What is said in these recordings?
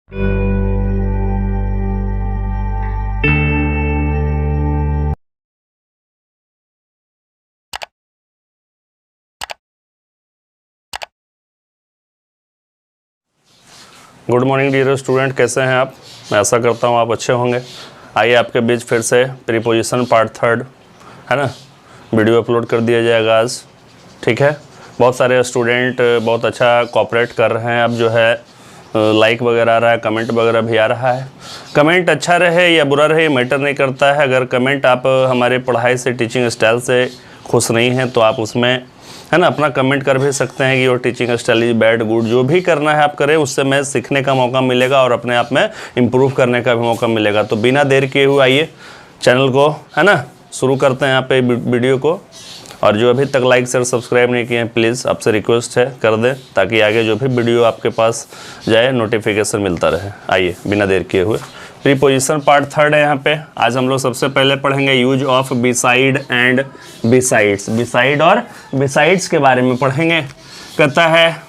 Good morning dear student, कैसे हैं आप? मैं आशा करता हूँ आप अच्छे होंगे। आइए आपके बीच फिर से प्रीपोजिशन पार्ट 3 है ना, वीडियो अपलोड कर दिया जाएगा आज। ठीक है, बहुत सारे स्टूडेंट बहुत अच्छा कोऑपरेट कर रहे हैं। अब जो है लाइक वगैरह आ रहा है, कमेंट वगैरह भी आ रहा है। कमेंट अच्छा रहे या बुरा रहे मैटर नहीं करता है। अगर कमेंट आप हमारे पढ़ाई से, टीचिंग स्टाइल से खुश नहीं हैं तो आप उसमें है ना अपना कमेंट कर भी सकते हैं कि your teaching style is bad, good, जो भी करना है आप करें। उससे मैं सीखने का मौका मिलेगा और अपने आप में इम्प्रूव करने का भी मौका मिलेगा। तो बिना देर किए हुए आइए चैनल को है ना शुरू करते हैं यहाँ पे वीडियो को। और जो अभी तक लाइक शेयर सब्सक्राइब नहीं किए हैं प्लीज़ आपसे रिक्वेस्ट है कर दें, ताकि आगे जो भी वीडियो आपके पास जाए नोटिफिकेशन मिलता रहे। आइए बिना देर किए हुए प्रीपोजिशन पार्ट 3 है यहाँ पे। आज हम लोग सबसे पहले पढ़ेंगे use of beside and besides. Beside और बिसाइड्स के बारे में पढ़ेंगे। कहता है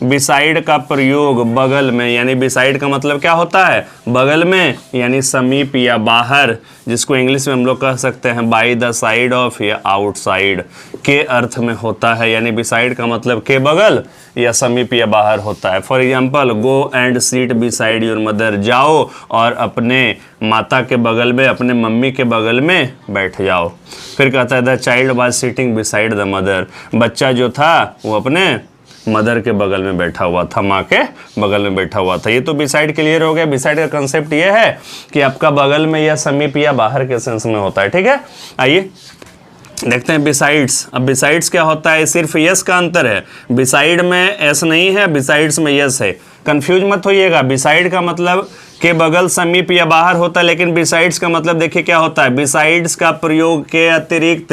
बिसाइड का प्रयोग बगल में, यानी बिसाइड का मतलब क्या होता है? बगल में, यानी समीप या बाहर, जिसको इंग्लिश में हम लोग कह सकते हैं बाय द साइड ऑफ या आउटसाइड के अर्थ में होता है। यानी बिसाइड का मतलब के बगल या समीप या बाहर होता है। For example, go and seat beside your mother, जाओ और अपने माता के बगल में, अपने मम्मी के बगल में बैठ जाओ। फिर कहता है the child was sitting beside the mother, बच्चा जो था वो अपने मदर के बगल में बैठा हुआ था, माँ के बगल में बैठा हुआ था। ये तो बिसाइड क्लियर हो गया। बिसाइड का कंसेप्ट ये है कि आपका बगल में या समीप या बाहर के सेंस में होता है। ठीक है, आइए देखते हैं बिसाइड्स। अब बिसाइड्स क्या होता है? सिर्फ यस का अंतर है। बिसाइड में एस नहीं है, बिसाइड्स में यस है। कंफ्यूज मत होइएगा। बिसाइड का मतलब के बगल, समीप या बाहर होता है, लेकिन बिसाइड्स का मतलब देखिए क्या होता है। बिसाइड्स का प्रयोग के अतिरिक्त,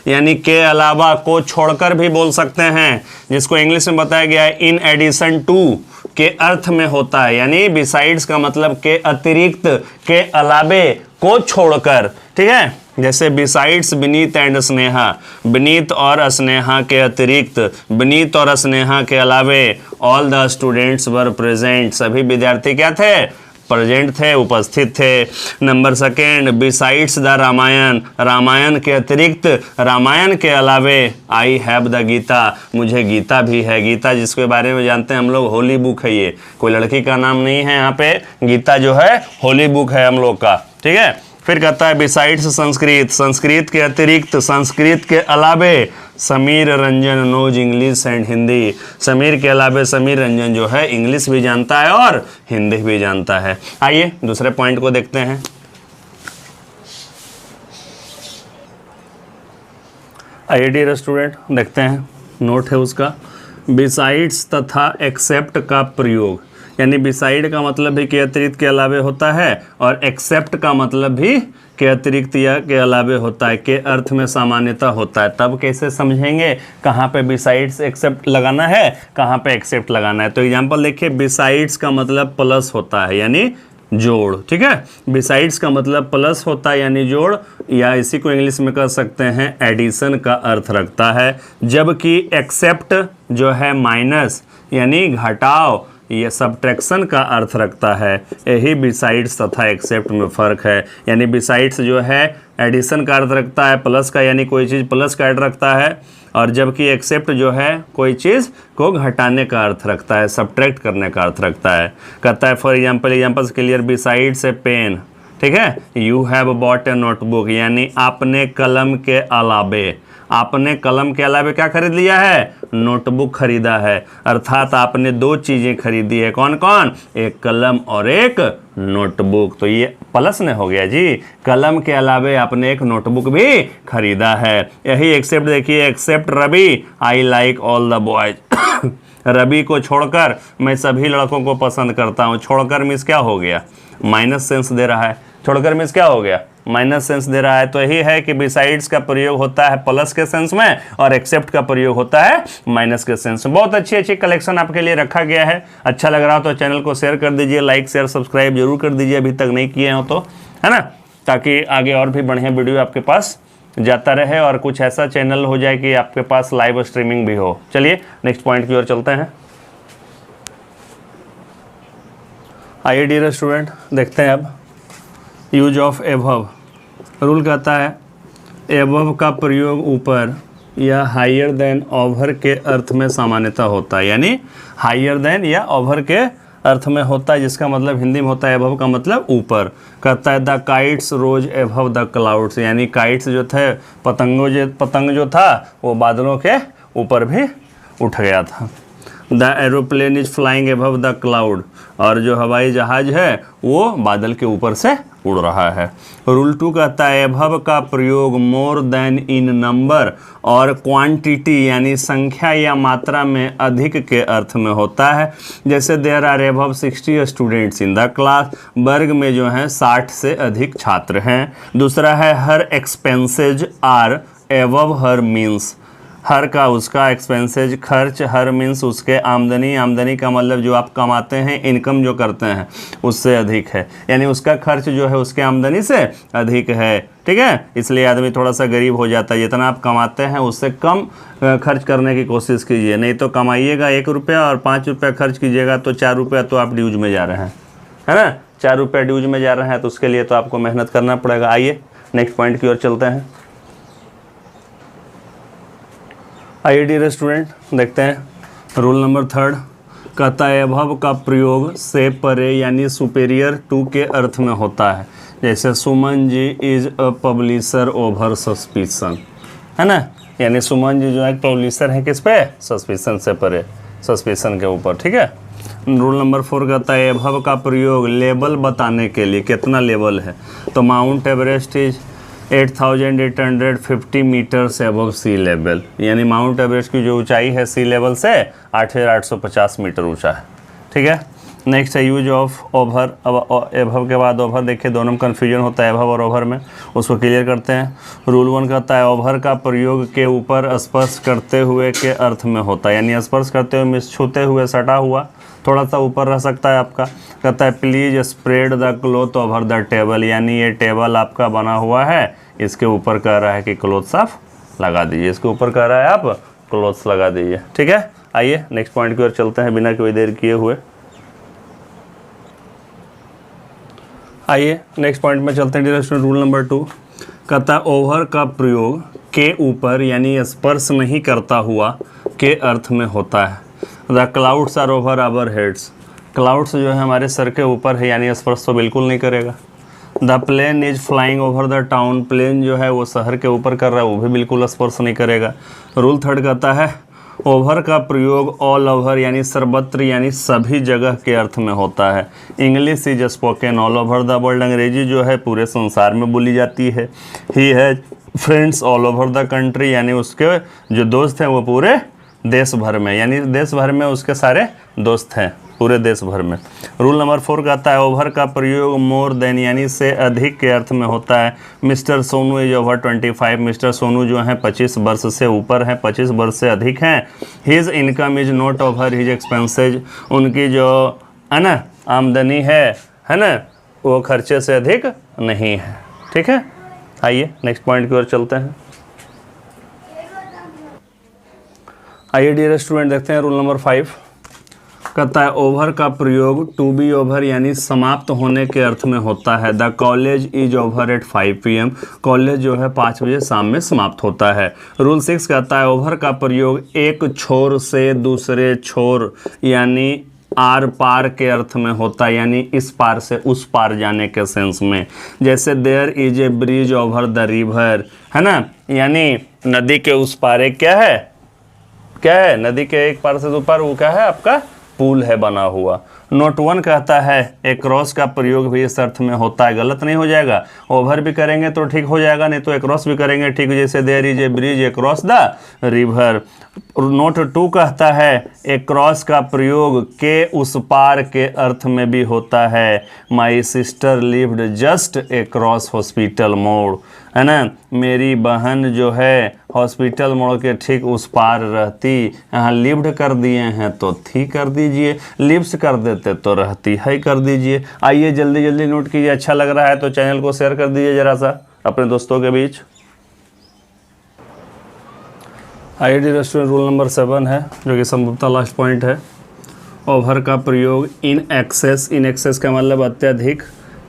यानी के अलावा, को छोड़कर भी बोल सकते हैं, जिसको इंग्लिश में बताया गया है इन एडिशन टू के अर्थ में होता है। यानी बिसाइड्स का मतलब के अतिरिक्त, के अलावे, को छोड़कर। ठीक है, जैसे बिसाइड्स विनीत एंड स्नेहा, विनीत और स्नेहा के अतिरिक्त, विनीत और स्नेहा के अलावे, all the students were present, सभी विद्यार्थी क्या थे? प्रेजेंट थे, उपस्थित थे। Number second, besides the Ramayana, Ramayana के अतिरिक्त, रामायण के अलावे, आई हैव द गीता, मुझे गीता भी है। गीता जिसके बारे में जानते हैं हम लोग, होली बुक है। ये कोई लड़की का नाम नहीं है यहाँ पे। गीता जो है होली बुक है हम लोग का। ठीक है, फिर कहता है बिसाइड्स संस्कृत, संस्कृत के अतिरिक्त, संस्कृत के अलावे, Sameer Ranjan knows English and Hindi, Sameer के अलावे समीर रंजन जो है इंग्लिश भी जानता है और हिंदी भी जानता है। आइए दूसरे पॉइंट को देखते हैं। आइए डियर स्टूडेंट देखते हैं, नोट है उसका, बिसाइड्स तथा एक्सेप्ट का प्रयोग। यानी बिसाइड का मतलब भी के अतिरिक्त, के अलावे होता है, और एक्सेप्ट का मतलब भी के अतिरिक्त या के अलावे होता है, के अर्थ में सामान्यता होता है। तब कैसे समझेंगे कहाँ पे बिसाइड्स एक्सेप्ट लगाना है, कहाँ पे एक्सेप्ट लगाना है? तो एग्जांपल देखिए, बिसाइड्स का मतलब प्लस होता है, यानी जोड़। ठीक है, बिसाइड्स का मतलब प्लस होता है यानी जोड़, या इसी को इंग्लिश में कह सकते हैं एडिशन का अर्थ रखता है। जबकि एक्सेप्ट जो है माइनस, यानी घटाव, ये सब्ट्रैक्शन का अर्थ रखता है। यही बिसाइड्स तथा एक्सेप्ट में फ़र्क है। यानी बिसाइड्स जो है एडिशन का अर्थ रखता है, प्लस का, यानी कोई चीज़ प्लस का अर्थ रखता है, और जबकि एक्सेप्ट जो है कोई चीज़ को घटाने का अर्थ रखता है, सब्ट्रैक्ट करने का अर्थ रखता है। कहता है for example, examples clear, besides a pen, ठीक है, you have bought a notebook, यानी आपने कलम के अलावे, आपने कलम के अलावे क्या खरीद लिया है? नोटबुक खरीदा है। अर्थात आपने दो चीज़ें खरीदी है। कौन कौन? एक कलम और एक नोटबुक। तो ये प्लस ने हो गया जी, कलम के अलावे आपने एक नोटबुक भी खरीदा है। यही एक्सेप्ट देखिए, except Ravi, I like all the boys, Ravi को छोड़कर मैं सभी लड़कों को पसंद करता हूँ। छोड़कर मीन्स क्या हो गया? माइनस सेंस दे रहा है। छोड़कर मीन्स क्या हो गया? माइनस सेंस दे रहा है। तो यही है कि बिसाइड्स का प्रयोग होता है प्लस के सेंस में और एक्सेप्ट का प्रयोग होता है माइनस के सेंस में। बहुत अच्छी अच्छी कलेक्शन आपके लिए रखा गया है। अच्छा लग रहा हो तो चैनल को शेयर कर दीजिए, लाइक शेयर सब्सक्राइब जरूर कर दीजिए अभी तक नहीं किए हो तो, है ना, ताकि आगे और भी बढ़िया वीडियो आपके पास जाता रहे और कुछ ऐसा चैनल हो जाए कि आपके पास लाइव स्ट्रीमिंग भी हो। चलिए नेक्स्ट पॉइंट की ओर चलते हैं। आइए डियर स्टूडेंट देखते हैं अब यूज ऑफ एबव। रूल कहता है एबव का प्रयोग ऊपर या हायर देन ओवर के अर्थ में सामान्यतः होता है, यानी हायर देन या ओवर के अर्थ में होता है, जिसका मतलब हिंदी में होता है एबव का मतलब ऊपर। कहता है the kites rose above the clouds, यानी काइट्स जो थे पतंग जो था वो बादलों के ऊपर भी उठ गया था। The aeroplane is flying above the cloud, और जो हवाई जहाज है वो बादल के ऊपर से उड़ रहा है। रूल 2 कहता है एबव का प्रयोग मोर देन इन नंबर और क्वांटिटी यानी संख्या या मात्रा में अधिक के अर्थ में होता है। जैसे there are above 60 students in the class, वर्ग में जो है 60 से अधिक छात्र हैं। दूसरा है her expenses are above her means, her का उसका एक्सपेंसेज खर्च, हर मीन्स उसके आमदनी, आमदनी का मतलब जो आप कमाते हैं, इनकम जो करते हैं उससे अधिक है, यानी उसका खर्च जो है उसके आमदनी से अधिक है। ठीक है, इसलिए आदमी थोड़ा सा गरीब हो जाता है। जितना आप कमाते हैं उससे कम खर्च करने की कोशिश कीजिए, नहीं तो कमाइएगा 1 रुपया और 5 रुपया खर्च कीजिएगा तो 4 रुपया तो आप ड्यूज में जा रहे हैं, है ना। 4 रुपया ड्यूज में जा रहे हैं तो उसके लिए तो आपको मेहनत करना पड़ेगा। आइए नेक्स्ट पॉइंट की ओर चलते हैं। आइए डियर स्टूडेंट देखते हैं रूल नंबर 3 कहता है एबव का प्रयोग से परे यानी सुपेरियर टू के अर्थ में होता है। जैसे Suman ji is a publisher over suspicion, है ना, यानी सुमन जी जो है पब्लिशर है किस पे, सस्पिशन से परे, सस्पिशन के ऊपर। ठीक है। रूल नंबर 4 कहता है एबव का प्रयोग लेवल बताने के लिए, कितना लेवल है, तो Mount Everest is 8,850 metres above sea level, यानी माउंट एवरेस्ट की जो ऊंचाई है सी लेवल से 8,850 मीटर ऊंचा है। ठीक है। नेक्स्ट है यूज ऑफ ओवर। अब एबव के बाद ओवर देखिए दोनों में कन्फ्यूजन होता है एबव और ओवर में, उसको क्लियर करते हैं। रूल 1 कहता है ओवर का प्रयोग के ऊपर स्पर्श करते हुए के अर्थ में होता है, यानी स्पर्श करते हुए मीन्स छूते हुए, सटा हुआ, थोड़ा सा ऊपर रह सकता है आपका। कहता है please spread the cloth over the table, यानी ये टेबल आपका बना हुआ है, इसके ऊपर कह रहा है कि क्लॉथ्स आप लगा दीजिए, इसके ऊपर कह रहा है आप क्लॉथ्स लगा दीजिए। ठीक है। आइए नेक्स्ट पॉइंट की ओर चलते हैं बिना कोई देर किए हुए। आइए नेक्स्ट पॉइंट में चलते हैं डियर स्टूडेंट। रूल नंबर 2 कहता है ओवर का प्रयोग के ऊपर यानी स्पर्श नहीं करता हुआ के अर्थ में होता है। The clouds are over our heads, clouds जो है हमारे सर के ऊपर है, यानी स्पर्श तो बिल्कुल नहीं करेगा। The plane is flying over the town, plane जो है वो शहर के ऊपर कर रहा है, वो भी बिल्कुल स्पर्श नहीं करेगा। रूल 3 कहता है ओवर का प्रयोग ऑल ओवर यानी सर्वत्र यानी सभी जगह के अर्थ में होता है। English is spoken all over the world, अंग्रेजी जो है पूरे संसार में बोली जाती है। He has friends all over the country, यानी उसके जो दोस्त हैं वो पूरे देश भर में, यानी देश भर में उसके सारे दोस्त हैं पूरे देश भर में। रूल नंबर 4 कहता है ओवर का प्रयोग मोर देन यानी से अधिक के अर्थ में होता है। Mister Sonu is over 25, mister Sonu जो हैं 25 वर्ष से ऊपर हैं, 25 वर्ष से अधिक हैं। His income is not over his expenses, उनकी जो है ना आमदनी है ना, वो खर्चे से अधिक नहीं है। ठीक है। आइए नेक्स्ट पॉइंट की ओर चलते हैं। आइए डियर स्टूडेंट देखते हैं रूल नंबर 5 कहता है ओवर का प्रयोग टू बी ओवर यानी समाप्त होने के अर्थ में होता है। The college is over at 5 PM, college जो है 5 बजे शाम में समाप्त होता है। रूल 6 कहता है ओवर का प्रयोग एक छोर से दूसरे छोर यानी आर पार के अर्थ में होता है, यानी इस पार से उस पार जाने के सेंस में। जैसे there is a bridge over the river, है ना, यानी नदी के उस पार एक क्या है, नदी के एक पार से दो पार वो क्या है आपका पुल है बना हुआ। नोट 1 कहता है एक्रॉस का प्रयोग भी इस अर्थ में होता है, गलत नहीं हो जाएगा, ओवर भी करेंगे तो ठीक हो जाएगा, नहीं तो एक्रॉस भी करेंगे ठीक। जैसे there is a bridge across the river. Note 2 कहता है एक्रॉस का प्रयोग के उस पार के अर्थ में भी होता है। My sister lived just across hospital मोड़, है ना, मेरी बहन जो है हॉस्पिटल मोड़ के ठीक उस पार रहती। यहाँ लिव्ड कर दिए हैं तो थी कर दीजिए, लिव्स कर देते तो रहती है कर दीजिए। आइए जल्दी जल्दी नोट कीजिए, अच्छा लग रहा है तो चैनल को शेयर कर दीजिए ज़रा सा अपने दोस्तों के बीच। आइए डियर स्टूडेंट रूल नंबर 7 है जो कि संभवतः लास्ट पॉइंट है। ओवर का प्रयोग इन एक्सेस का मतलब अत्यधिक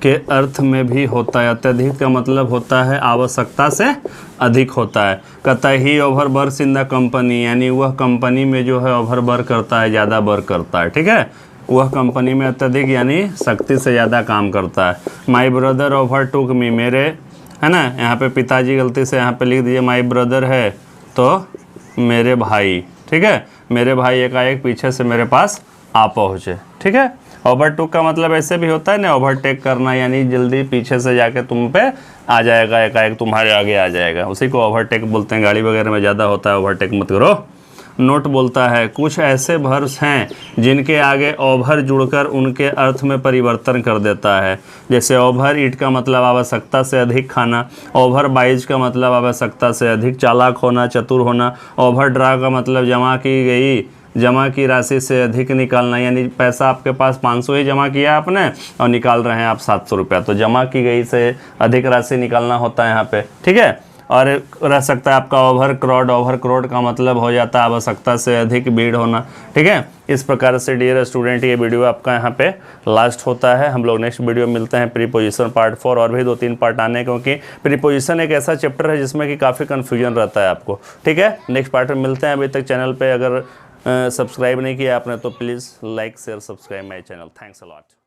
के अर्थ में भी होता है। अत्यधिक का मतलब होता है आवश्यकता से अधिक होता है। कहता है he over works in the company, यानी वह कंपनी में जो है ओवर वर्क करता है, ज़्यादा वर्क करता है। ठीक है, वह कंपनी में अत्यधिक यानी शक्ति से ज़्यादा काम करता है। माई ब्रदर ओवर टुक मी, मेरे, है ना, यहाँ पे पिताजी गलती से यहाँ पे लिख दीजिए माई ब्रदर है तो मेरे भाई। ठीक है, मेरे भाई एकाएक पीछे से मेरे पास आ पहुँचे। ठीक है, ओवरटेक का मतलब ऐसे भी होता है ना, ओवरटेक करना यानी जल्दी पीछे से जाके तुम पे आ जाएगा, एकाएक तुम्हारे आगे आ जाएगा, उसी को ओवरटेक बोलते हैं। गाड़ी वगैरह में ज़्यादा होता है, ओवरटेक मत करो। नोट बोलता है कुछ ऐसे वर्ब्स हैं जिनके आगे ओवर जुड़कर उनके अर्थ में परिवर्तन कर देता है। जैसे ओवर ईट का मतलब आवश्यकता से अधिक खाना, ओवर बाइज का मतलब आवश्यकता से अधिक चालाक होना, चतुर होना, ओवर ड्रा का मतलब जमा की राशि से अधिक निकालना, यानी पैसा आपके पास 500 ही जमा किया आपने और निकाल रहे हैं आप 700 रुपया, तो जमा की गई से अधिक राशि निकालना होता है यहाँ पे। ठीक है, और रह सकता है आपका ओवर क्राउड का मतलब हो जाता है आवश्यकता से अधिक भीड़ होना। ठीक है, इस प्रकार से डियर स्टूडेंट ये वीडियो आपका यहाँ पे लास्ट होता है। हम लोग नेक्स्ट वीडियो में मिलते हैं प्रीपोजिशन पार्ट 4, और भी 2-3 पार्ट आने, क्योंकि प्रीपोजिशन एक ऐसा चैप्टर है जिसमें कि काफ़ी कन्फ्यूजन रहता है आपको। ठीक है, नेक्स्ट पार्ट में मिलते हैं। अभी तक चैनल पर अगर सब्सक्राइब नहीं किया आपने तो please like share subscribe my channel. Thanks a lot.